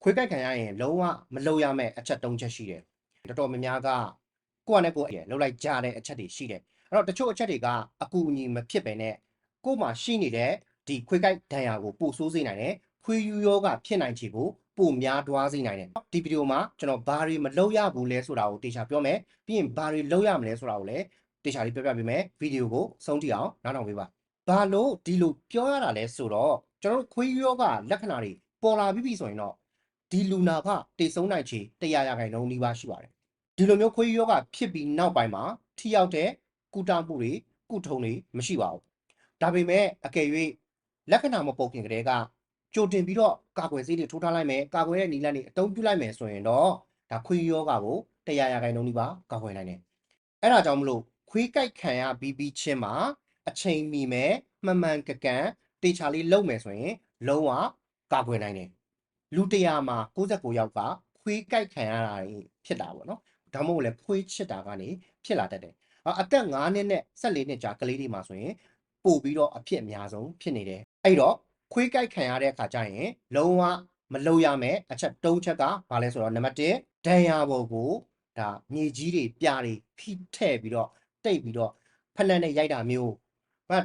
ခွေးကိုက်ခံရရင်လုံးဝမလုပ်ရမယ့်အချက်၃ချက်ရှိတယ်တော်တော်များများကကိုယ့်အနေနဲ့ကိုယ်လှုပ်လိုက်ကြတဲ့အချက်တွေရှိတယ်အဲ့တော့တချို့အချက်တွေကအကူအညီမဖြစ်ပဲနဲ့ကိုယ်မှာရှိနေတဲ့ဒီခွေးကိုက်ဒဏ်ရာကိုပိုဆိုးစေနိုင်တယ်ခွေးယူယောဂဖြစ်နိုင်ခြေကိုပိုများတွားစေနိုင်တယ်ဒီဗီဒီယိုမှာကျွန်တော်ဘာတွေမလုပ်ရဘူးလဲဆိုတာကိုတေချာပြောမယ်ပြီးရင်ဘာတွေလုပ်ရမလဲဆိုတာကိုလည်းတေချာလေးပြောပြပေးမယ်ဗီဒီယိုကိုဆုံးထိအောင်နားထောင်ပေးပါဘာလို့ဒီလိုပြောရတာလဲဆိုတော့ကျွန်တော်တို့ခွေးယူယောဂလက္ခဏာတွေပေါ်လာပြီဆိုရင်တော့ဒီလူနာကတေဆုံးနိုင်ခြေ100%နီးပါးရှိပါတယ်ဒီလိုမျိုးခွေးယောဂဖြစ်ပြီးနောက်ပိုင်းမှာထိရောက်တဲ့ကုသမှုတွေကုထုံတွေမရှိပါဘူးဒါပေမဲ့အကယ်၍လက္ခဏာမပေါ်ခင်ကတည်းကကြိုတင်ပြီးတော့ကာကွယ်ဆေးတွေထိုးထားလိုက်မယ်ကာကွယ်တဲ့နည်းလမ်းတွေအသုံးပြုလိုက်မယ်ဆိုရင်တော့ဒါခွေးယောဂကို100%နီးပါးကာကွယ်နိုင်တယ်အဲ့ဒါကြောင့်မလို့ခွေးကိုက်ခံရပြီးချင်းမှာအချိန်မီမဲ့မှန်မှန်ကန်တေချာလေးလုပ်မယ်ဆိုရင်လုံးဝကာကွယ်နိုင်တယ်လူ100မှာ69ယောက်ကခွေးကိုက်ခံရတာဖြစ်တာပေါ့နော်ဒါမှမဟုတ်လည်းခွေးချစ်တာကနေဖြစ်လာတတ်တယ်အသက်9နှစ်နဲ့14နှစ်ကြာကလေးတွေမှာဆိုရင်ပို့ပြီးတော့အဖြစ်အများဆုံးဖြစ်နေတယ်အဲ့တော့ခွေးကိုက်ခံရတဲ့အခါကျရင်လုံးဝမလုပ်ရမယ့်အချက်3ချက်ကဘာလဲဆိုတော့နံပါတ်1ဒဏ်ရာပေါ်ကိုဒါမြေကြီးတွေပြားတွေဖိထည့်ပြီးတော့တိတ်ပြီးတော့ဖက်လက်နဲ့ရိုက်တာမျိုး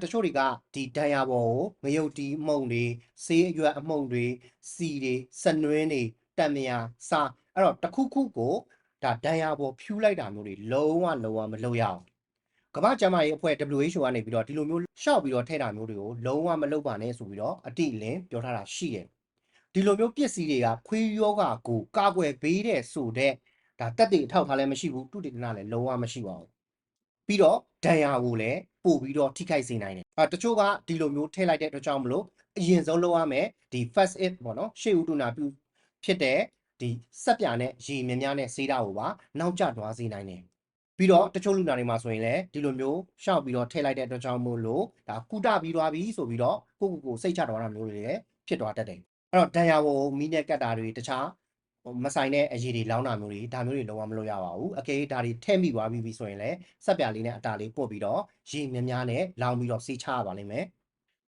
တချို့တွေကဒီဒဏ်ရာပေါ်ကိုငရုတ်တီးအမှုန့်တွေဆေးအရွက်အမှုန့်တွေစီတွေစနွင်းတွေတံမြာစားအဲ့တော့တခုခုကိုဒါဒဏ်ရာပေါ်ဖြူးလိုက်တာမျိုးတွေလုံးဝမလုပ်ရအောင်ကမ္ဘာ့ကျန်းမာရေးအဖွဲ့ WHO ကနေပြီးတော့ဒီလိုမျိုးရှောက်ပြီးတော့ထဲတာမျိုးတွေကိုလုံးဝမလုပ်ပါနဲ့ဆိုပြီးတော့အတိအလင်းပြောထားတာရှိတယ်ဒီလိုမျိုးပစ္စည်းတွေကခွေးယောဂကိုကာကွယ်ပေးတဲ့ဆိုတဲ့ဒါတက်တွေအထောက်ထားလည်းမရှိဘူးတုတေသနလည်းလုံးဝမရှိပါဘူးပြီးတော့ဒဏ်ရာကိုလည်းပို့ပြီးတော့ထိခိုက်စေနိုင်တယ်တချို့ကဒီလိုမျိုးထည့်လိုက်တဲ့အတွက်ကြောင့်မလို့အရင်ဆုံးလုပ်ရမယ်ဒီ first aid ပေါ့နော်ရှေ့ဦးတူနာပြုဖြစ်တဲ့ဒီစက်ပြာနဲ့ရေမြများနဲ့ဆေးတာကိုပါနောက်ကျသွားစေနိုင်တယ်ပြီးတော့တချို့လူနာတွေမှာဆိုရင်လည်းဒီလိုမျိုးရှောက်ပြီးတော့ထည့်လိုက်တဲ့အတွက်ကြောင့်မို့လို့ဒါကုတပြီးသွားပြီဆိုပြီးတော့ကိုစိတ်ချသွားတာမျိုးတွေလည်းဖြစ်သွားတတ်တယ်အဲ့တော့ဒဏ်ရာကိုမီးနဲ့ကတ်တာတွေတခြားမဆိုင်တဲ့အရေးတွေလောင်းတာမျိုးတွေဒါမျိုးတွေလုံးဝမလုပ်ရပါဘူးအကယ်ဒါတွေထည့်မိသွားပြီဆိုရင်လည်းစက်ပြာလေးနဲ့အတာလေးပို့ပြီးတော့ရေများနဲ့လောင်းပြီးတော့ဆေးချရပါလိမ့်မယ်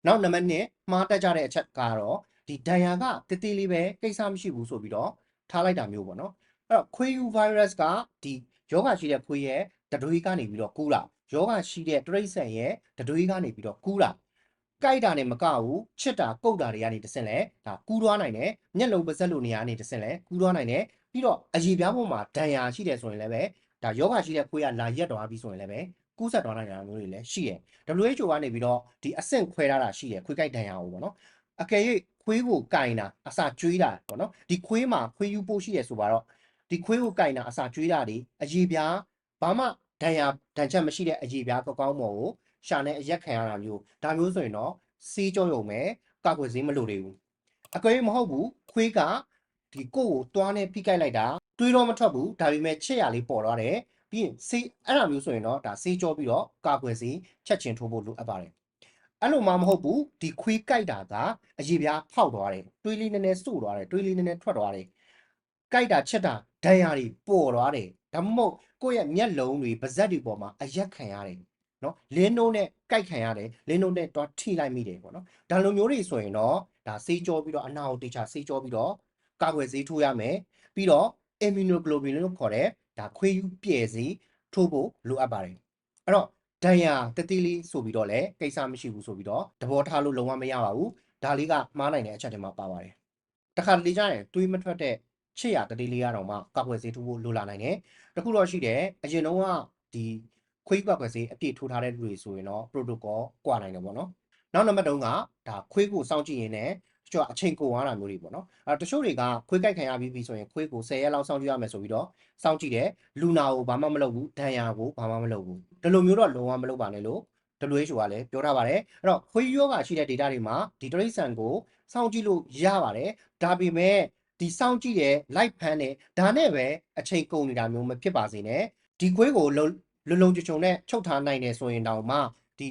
နောက်နံပါတ်2မှားတက်ကြတဲ့အချက်ကတော့ဒီဒဏ်ရာကတေးသေးလေးပဲကိစ္စမရှိဘူးဆိုပြီးတော့ထားလိုက်တာမျိုးပေါ့နော်အဲ့တော့ခွေးယူ virus ကဒီယောဂရှိတဲ့ခွေးရဲ့တတွေးကနေပြီးတော့ကူးလာယောဂရှိတဲ့တရိတ်ဆန်ရဲ့တတွေးကနေပြီးတော့ကူးလာကြိုက်တာနဲ့မကဘူးချစ်တာကုတ်တာတွေကနေတဆင့်လဲဒါကူးသွားနိုင်တယ်မျက်လုံးပါးစပ်လိုနေရာကနေတဆင့်လဲကူးသွားနိုင်တယ်ပြီးတော့အရေပြားပေါ်မှာဒဏ်ရာရှိတယ်ဆိုရင်လည်းပဲဒါယောဂရှိတဲ့ခွေးကလာရက်သွားပြီးဆိုရင်လည်းပဲကူးဆက်သွားနိုင်တာမျိုးတွေလည်းရှိတယ် WHO ကနေပြီးတော့ဒီအဆင့်ခွဲထားတာရှိတယ်ခွေးကိုက်ဒဏ်ရာကိုပေါ့နော်အကယ်၍ခွေးကိုကင်တာအစာကျွေးတာပေါ့နော်ဒီခွေးမှာခွေးယူပိုးရှိတယ်ဆိုပါတော့ဒီခွေးကိုကင်တာအစာကျွေးတာတွေအရေပြားဘာမှဒဏ်ချက်မရှိတဲ့အရေပြားကောင်းပေါ်ကိုရှာနဲ့အရက်ခံရတာမျိုးဒါမျိုးဆိုရင်တော့ဆေးကြောရုံပဲကာကွယ်ဆေးမလိုသေးဘူးအကယ်၍မဟုတ်ဘူးခွေးကဒီကိုယ်ကိုတွားနဲ့ဖိကိုက်လိုက်တာတွေးတော့မထွက်ဘူးဒါပေမဲ့ချစ်ရလေးပေါ်သွားတယ်ပြီးရင်ဆေးအဲ့လိုမျိုးဆိုရင်တော့ဒါဆေးကြောပြီးတော့ကာကွယ်ဆေးချက်ချင်းထိုးဖို့လိုအပ်ပါတယ်အဲ့လိုမှမဟုတ်ဘူးဒီခွေးကိုက်တာကအရေပြားဖောက်သွားတယ်တွေးလေးနည်းနည်းစို့သွားတယ်တွေးလေးနည်းနည်းထွက်သွားတယ်ကိုက်တာချက်တာဒဏ်ရာတွေပေါ်သွားတယ်ဒါမှမဟုတ်ကိုယ့်ရဲ့မျက်လုံးတွေပါးစပ်တွေပေါ်မှာအရက်ခံရတယ်နော်လင်းနှုံးနဲ့ကိုက်ခံရတယ်လင်းနှုံးနဲ့တော့ထိလိုက်မိတယ်ပေါ့နော်ဒါလိုမျိုးတွေဆိုရင်တော့ဒါဆေးကြောပြီးတော့အနာကိုတေချာဆေးကြောပြီးတော့ကာကွယ်ဆေးထိုးရမယ်ပြီးတော့ immunoglobulin လို့ခေါ်တဲ့ဒါခွေးယူပြည့်စေထိုးဖို့လိုအပ်ပါတယ်အဲ့တော့ဒဏ်ရာတတိလေးဆိုပြီးတော့လည်းကိစ္စမရှိဘူးဆိုပြီးတော့သဘောထားလို့လုံးဝမရပါဘူးဒါလေးကမှားနိုင်တဲ့အချက်တွေမှာပါပါတယ်တခါတလေကျရင်တွေးမထွက်တဲ့ချစ်ရတတိလေးရတော့မှကာကွယ်ဆေးထိုးဖို့လိုလာနိုင်တယ်တခုတော့ရှိတယ်အရင်တော့ကဒီခွေးကာကွယ်ဆေးအပြည့်ထိုးထားတဲ့လူတွေဆိုရင်တော့ protocol ကွာနိုင်တယ်ပေါ့နော်နောက်နံပါတ်3ကဒါခွေးကိုစောင့်ကြည့်ရင်းနဲ့တချို့အချိန်ကုန်ရတာမျိုးတွေပေါ့နော်တချို့တွေကခွေးကိုက်ခံရပြီးဆိုရင်ခွေးကို10ရက်လောက်စောင့်ကြည့်ရမယ်ဆိုပြီးတော့စောင့်ကြည့်တယ်လူနာကိုဘာမှမလုပ်ဘူးဒဏ်ရာကိုဘာမှမလုပ်ဘူးဒီလိုမျိုးတော့လုံးဝမလုပ်ပါနဲ့လို့ WHO ကလည်းပြောထားပါတယ်အဲ့တော့ခွေးယောဂရှိတဲ့ data တွေမှာဒီတရိတ်ဆန်ကိုစောင့်ကြည့်လို့ရပါတယ်ဒါပေမဲ့ဒီစောင့်ကြည့်တဲ့ live ဖမ်းတဲ့ဒါနဲ့ပဲအချိန်ကုန်နေတာမျိုးမဖြစ်ပါစေနဲ့ဒီခွေးကိုလုံချုံနဲ့ချုပ်ထားနိုင်တယ်ဆိုရင်တောင်မှဒ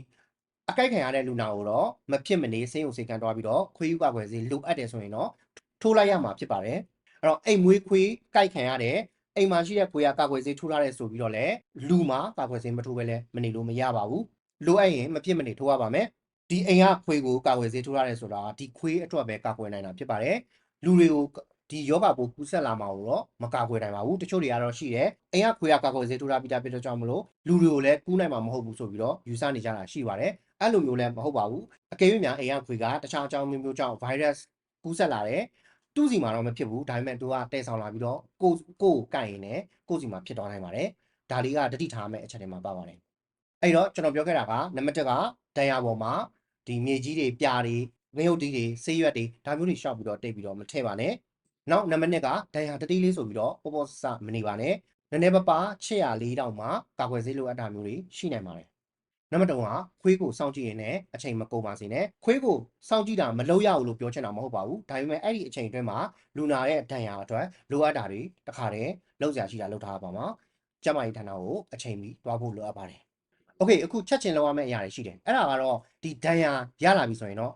ီအကိုက်ခံရတဲ့လူနာကိုတော့မဖြစ်မနေဆေးရုံဆေးကန်းသွားပြီးတော့ခွေးယူကာကွယ်ဆေးလိုအပ်တယ်ဆိုရင်တော့ထိုးလိုက်ရမှာဖြစ်ပါတယ်အဲ့တော့အိမ်မွေးခွေးကိုက်ခံရတဲ့အိမ်မှာရှိတဲ့ခွေးကကာကွယ်ဆေးထိုးထားတယ်ဆိုပြီးတော့လည်းလူမှာကာကွယ်ဆေးမထိုးဘဲလဲမနေလို့မရပါဘူးလိုအပ်ရင်မဖြစ်မနေထိုးရပါမယ်ဒီအိမ်ကခွေးကိုကာကွယ်ဆေးထိုးထားတယ်ဆိုတာဒီခွေးအတွက်ပဲကာကွယ်နိုင်တာဖြစ်ပါတယ်လူတွေကို ဒီယောဂပိုးကူးဆက်လာမှာကိုတော့မကာကွယ်နိုင်ပါဘူးတချို့တွေကတော့ရှိတယ်အိမ်ကခွေးကကာကွယ်ဆေးထိုးထားပြီးသားဖြစ်တော့ကြောင့်မလို့လူတွေကိုလည်းကူးနိုင်မှာမဟုတ်ဘူးဆိုပြီးတော့ယူဆနေကြတာရှိပါတယ်အဲ့လိုမျိုးလည်းမဟုတ်ပါဘူးအကယ်၍များအိမ်ကခွေးကတခြားအကြောင်းမျိုးကြောင့် virus ကူးဆက်လာတယ်သူ့စီမှာတော့မဖြစ်ဘူးဒါပေမဲ့သူကတဲဆောင်လာပြီးတော့ကိုကိုင်ရင်လည်းကိုစီမှာဖြစ်သွားနိုင်ပါတယ်ဒါလေးကတတိထားမဲ့အချက်တွေမှာပါပါတယ်အဲ့တော့ကျွန်တော်ပြောခဲ့တာကနံပါတ်1ကဒဏ်ရာပေါ်မှာဒီမြေကြီးတွေပြားတွေငရုတ်တီးတွေဆေးရွက်တွေဒါမျိုးတွေရှောက်ပြီးတော့တိတ်ပြီးတော့မထည့်ပါနဲ့နောက်နံပါတ်2ကဒဏ်ရာတတိလေးဆိုပြီးတော့ပေါ်ပေါ်ဆမနေပါနဲ့နည်းနည်းပါချစ်ရလေးတောင်မှကာကွယ်ဆေးလိုအပ်တာမျိုးတွေရှိနိုင်ပါတယ်နံပါတ်3ကခွေးကိုစောင့်ကြည့်ရင်လည်းအချိန်မကုန်ပါစေနဲ့ခွေးကိုစောင့်ကြည့်တာမလုပ်ရဘူးလို့ပြောချင်တာမဟုတ်ပါဘူးဒါပေမဲ့အဲ့ဒီအချိန်အတွင်းမှာလူနာရဲ့ဒဏ်ရာအတွက်လိုအပ်တာတွေတခါတည်းလောက်စရာရှိတာလောက်ထားပါမှာကျမကြီးဌာနကိုအချိန်ပြီးတွားဖို့လိုအပ်ပါတယ်โอเคအခုချက်ချင်းလောက်ရမယ့်အရာတွေရှိတယ်အဲ့ဒါကတော့ဒီဒဏ်ရာရလာပြီဆိုရင်တော့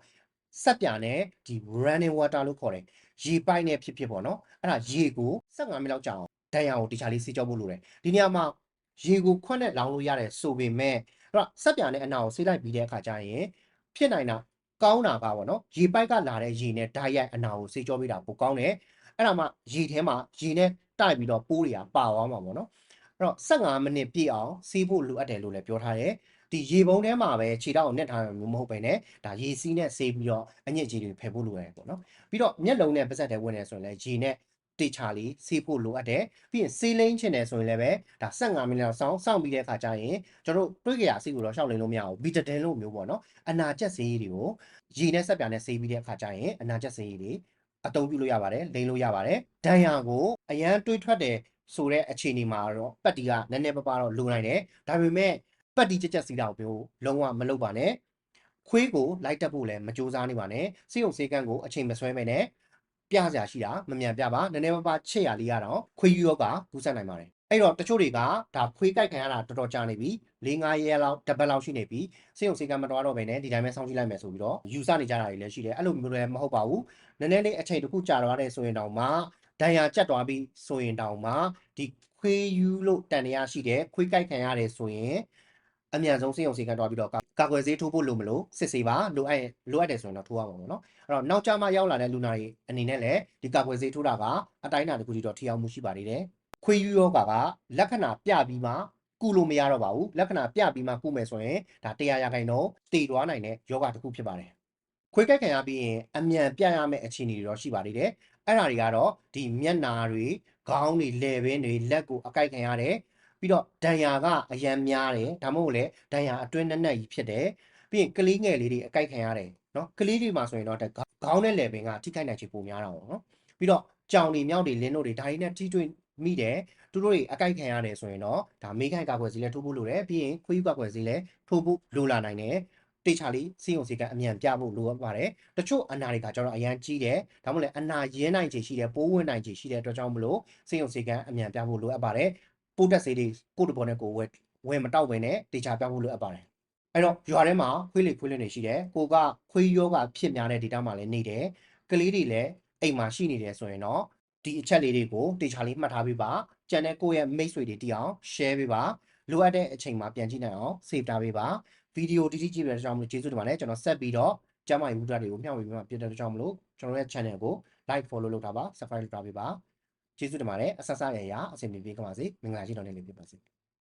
ဆက်ပြာနဲ့ဒီ running water လို့ခေါ်တယ်ရေပိုက်နဲ့ဖြစ်ပေါ့နော်အဲ့ဒါရေကို15မိနစ်လောက်ကြာအောင်ဒဏ်ရာကိုတခြားလေးစေးကြောဖို့လိုတယ်ဒီနေရာမှာရေကိုခွက်နဲ့လောင်းလို့ရတယ်ဆိုပေမဲ့အဲ့တော့ဆက်ပြာနဲ့အနာကိုဆေးလိုက်ပြီးတဲ့အခါကျရင်ဖြစ်နိုင်တာကောင်းတာကပေါ့နော်ရေပိုက်ကလာတဲ့ရေနဲ့ဓာတ်ရိုက်အနာကိုစေးကြောပေးတာပိုကောင်းတယ်အဲ့ဒါမှရေထဲမှာရေနဲ့တိုက်ပြီးတော့ပိုးတွေကပါသွားမှာပေါ့နော်အဲ့တော့15မိနစ်ပြည့်အောင်ဆေးဖို့လိုအပ်တယ်လို့လည်းပြောထားတယ်ဒီရေပုံးထဲမှာပဲခြေထောက်ကိုနှက်ထားတယ်မျိုးမဟုတ်ပဲねဒါရေစီးနဲ့ဆေးပြီးတော့အညစ်အကြေးတွေဖယ်ဖို့လိုရတယ်ပေါ့နော်ပြီးတော့မျက်လုံးနဲ့ပါးစပ်ထဲဝင်နေဆိုရင်လည်းရေနဲ့တေချာလေးဆေးဖို့လိုအပ်တယ်ပြီးရင်ဆေးလိမ့်ချင်တယ်ဆိုရင်လည်းပဲဒါ15မိနစ်လောက်စောင့်ပြီးတဲ့အခါကျရင်ကျွန်တော်တို့တွေးကြရဆေးကိုတော့ရှောက်လိမ့်လို့မရဘူးဘီတဒင်လို့မျိုးပေါ့နော်အနာကျက်ဆေးတွေကိုရေနဲ့ဆက်ပြာနဲ့ဆေးပြီးတဲ့အခါကျရင်အနာကျက်ဆေးတွေအသုံးပြုလို့ရပါတယ်လိမ့်လို့ရပါတယ်ဒဏ်ရာကိုအရန်တွေးထွက်တယ်ဆိုတဲ့အခြေအနေမှာတော့ပတ်တီကနည်းနည်းပါးပါတော့လိုနိုင်တယ်ဒါပေမဲ့ပတ်တီကြက်စီတာကိုလုံးဝမလုပ်ပါနဲ့ခွေးကိုလိုက်တက်ဖို့လည်းမကြိုးစားနေပါနဲ့စေးုံစေးကန်းကိုအချိန်မဆွဲမဲနဲ့ပြစရာရှိတာမမြန်ပြပါနည်းနည်းပါးပါချစ်ရလေးရတော့ခွေးယူရောကကူးဆက်နိုင်ပါတယ်အဲ့တော့တချို့တွေကဒါခွေးကြိုက်ခံရတာတော်တော်ကြာနေပြီ4-5ရက်လောက်တပတ်လောက်ရှိနေပြီစေးုံစေးကန်းမတော်တော့ဘဲနဲ့ဒီတိုင်းပဲစောင့်ကြည့်လိုက်မယ်ဆိုပြီးတော့ယူဆနေကြတာတွေလည်းရှိတယ်အဲ့လိုမျိုးလည်းမဟုတ်ပါဘူးနည်းနည်းလေးအချိန်တစ်ခုကြာသွားတယ်ဆိုရင်တောင်မှဒဏ်ရာကျက်သွားပြီဆိုရင်တောင်မှဒီခွေးယူလို့တန်တရားရှိတယ်ခွေးကြိုက်ခံရတယ်ဆိုရင်အမြန်ဆုံးစေးုံစေးကန်းတွားပြီးတော့ကာကွယ်ဆေးထိုးဖို့လိုမလို့စစ်ဆေးပါလိုအပ်တယ်ဆိုရင်တော့ထိုးရမှာပေါ့နော်အဲ့တော့နောက်ကျမှရောက်လာတဲ့လူနာတွေအနေနဲ့လည်းဒီကာကွယ်ဆေးထိုးတာကအတိုင်းအတာတစ်ခုထိတော့ထိရောက်မှုရှိပါသေးတယ်ခွေးယူယောဂါကလက္ခဏာပြပြီးမှကုလို့မရတော့ပါဘူးလက္ခဏာပြပြီးမှကုမယ်ဆိုရင်ဒါ100%တည်သွားနိုင်တဲ့ယောဂတစ်ခုဖြစ်ပါတယ်ခွေးကြိုက်ခံရပြီးရင်အမြန်ပြရမယ့်အခြေအနေတွေတော့ရှိပါသေးတယ်အဲ့ဒါတွေကတော့ဒီမျက်နာတွေခေါင်းတွေလည်ပင်းတွေလက်ကိုအကိုက်ခံရတယ်ပြီးတော့ဒဏ်ရာကအရန်များတယ်ဒါမှမဟုတ်လေဒဏ်ရာအတွင်းနက်ကြီးဖြစ်တယ်ပြီးရင်ကလေးငယ်လေးတွေအကိုက်ခံရတယ်နော်ကလေးတွေမှာဆိုရင်တော့ခေါင်းနဲ့လည်ပင်းကထိခိုက်နိုင်ချေပိုများတာပေါ့နော်ပြီးတော့ကြောင်တွေမြောက်တွေလင်းတို့တွေဒါတွေနဲ့ထိတွေ့မိတယ်သူတို့တွေအကိုက်ခံရတယ်ဆိုရင်တော့ဒါမေးခိုင်ကာကွယ်ဆေးလည်းထိုးဖို့လိုတယ်ပြီးရင်ခွေးယူကာကွယ်ဆေးလည်းထိုးဖို့လိုလာနိုင်တယ်တေချာလေးစေးုံစေးကအမြန်ပြဖို့လိုအပ်ပါတယ်တချို့အနာတွေကကျွန်တော်အရန်ကြီးတယ်ဒါမှမဟုတ်လေအနာရင်းနိုင်ခြေရှိတယ်ပိုးဝင်နိုင်ခြေရှိတဲ့အတွက်ကြောင့်မလို့စေးုံစေးကအမြန်ပြဖို့လိုအပ်ပါတယ်ပိုးတက်ဆေးတွေကိုတပေါ်နဲ့ကိုဝယ်မတောက်ဘဲနဲ့တေချာပြဖို့လိုအပ်ပါတယ်အဲ့တော့ရွာထဲမှာခွေးလေခွေးလင်းတွေရှိတယ်ကိုကခွေးယောဂဖြစ်များတဲ့ဒေတာမှာလည်းနေတယ်ကလေးတွေလည်းအိမ်မှာရှိနေတယ်ဆိုရင်တော့ဒီအချက်လေးတွေကိုတေချာလေးမှတ်ထားပေးပါကြံတဲ့ကိုယ့်ရဲ့မိတ်ဆွေတွေတည်အောင် share ပေးပါလိုအပ်တဲ့အချိန်မှာပြန်ကြည့်နိုင်အောင် save ထားပေးပါဗီဒီယိုတိတိကြည့်ရတဲ့အကြောင်းမလို့ကျေးဇူးတင်ပါတယ်ကျွန်တော်ဆက်ပြီးတော့ကျမကြီးဝုဒ္ဓတွေကိုမျှဝေပေးမှာဖြစ်တဲ့အကြောင်းမလို့ကျွန်တော်ရဲ့ channel ကို like follow လုပ်ထားပါ subscribe လုပ်ထားပေးပါကျေးဇူးတင်ပါတယ်အဆက်ဆက်ရရအဆင်ပြေပြေကပါစေမင်္ဂလာရှိတော်နေလေးဖြစ်ပါစေ